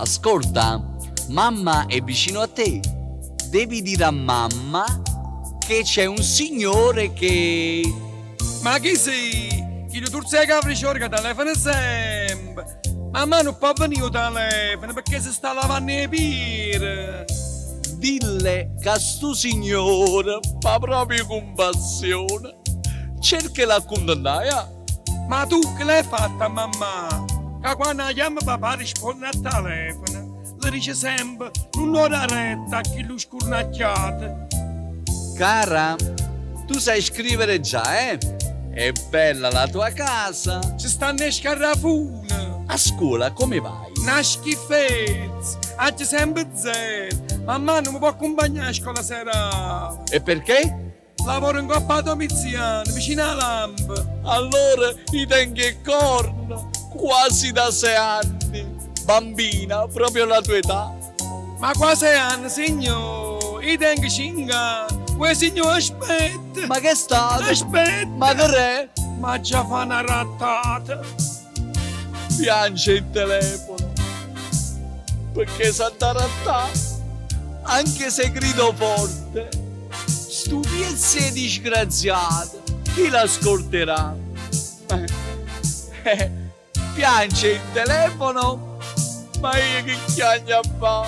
Ascolta, mamma è vicino a te. Devi dire a mamma che c'è un signore che... Ma chi sei? Chi tu sei capricciore che telefona sempre. Mamma non può venire il telefono perché si sta lavando i piedi. Dille che sto signore fa proprio compassione. Cerca la condannare. Ma tu che l'hai fatta, mamma? Che quando chiama papà risponde al telefono, le dice sempre un'ora retta a chi lo scurnacchiate. Cara, tu sai scrivere già, eh? È bella la tua casa. Ci stanno le scarrafune. A scuola come vai? Una schifezza. Oggi sempre zero. Mamma non mi può accompagnare a scuola sera. E perché? Lavoro in coppa domiziana, vicino alla lampa. Allora i tengo e corna, quasi da 6 anni. Bambina, proprio la tua età. Ma qua 6 anni, signore. I tengo 5 anni. Quel signore aspetta. Ma che state? Aspetta. Ma che re? Ma già fa una rattata. Piange il telefono. Perché sa da rattare. Anche se grido forte. Stupiezze disgraziate. Chi l'ascolterà? Piange il telefono. Ma io che chiagna fa?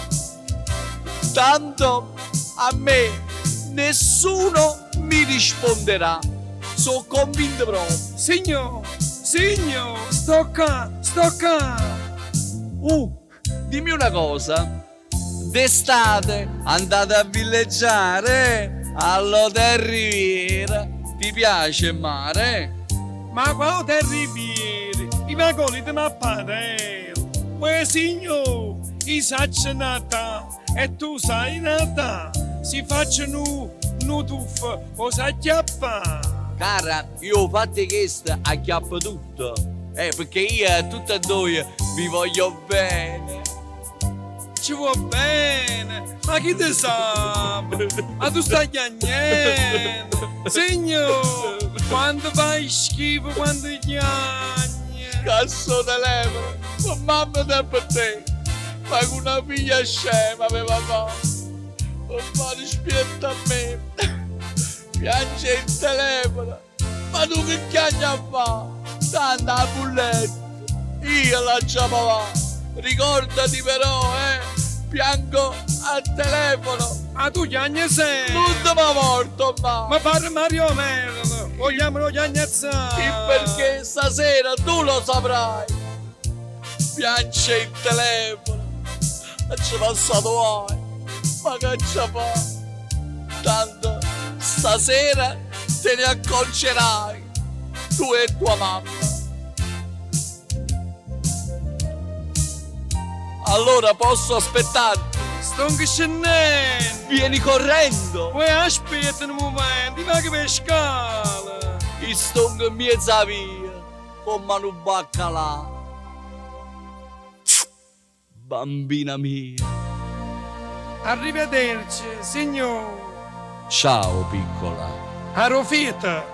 Tanto a me nessuno mi risponderà. Sono convinto proprio. Signor, sto qua. Dimmi una cosa. D'estate andate a villeggiare all'Hotel Riviera. Ti piace il mare? Ma qua te rivieri, i vagoni di Mapparello. Uè signor, i sacci nata e tu sai nata. Si facciano un tuffo o sa chiappa. Cara, io ho fatto questo a chiappa tutto. Perché io a tutte e due vi voglio bene. Ci vuoi bene, ma chi te sa? Ma tu stai chiagnendo. Signor, quando fai schifo, quando chiagni. Cazzo telefono, ma mamma da per te. Ma con una figlia scema aveva fatto. Non fare spietta a me. Piange il telefono. Ma tu che chiagna fa? Tanta a bulletta. Io la chiamavo. Ricordati però, piango al telefono. Ma tu chiagni sempre. Non mi morto, Ma pare Mario Merlo. Vogliamolo chiagnazzare. Perché stasera tu lo saprai. Piange il telefono. E ci passato mai. Ma che ci fa? Tanto stasera te ne accorgerai. Tu e tua mamma. Allora posso aspettarti? Sto scendendo. Vieni correndo. Poi aspetta un momento, ti vai per scala. I stongo in mezza via, con mano baccalà. Bambina mia. Arrivederci, signor. Ciao piccola. A Rofita.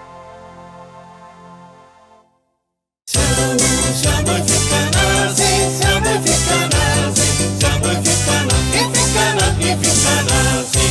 Siamo i Ficcanasi, siamo i Ficcanasi, siamo i Ficcanasi, i Ficcanasi, i Ficcanasi.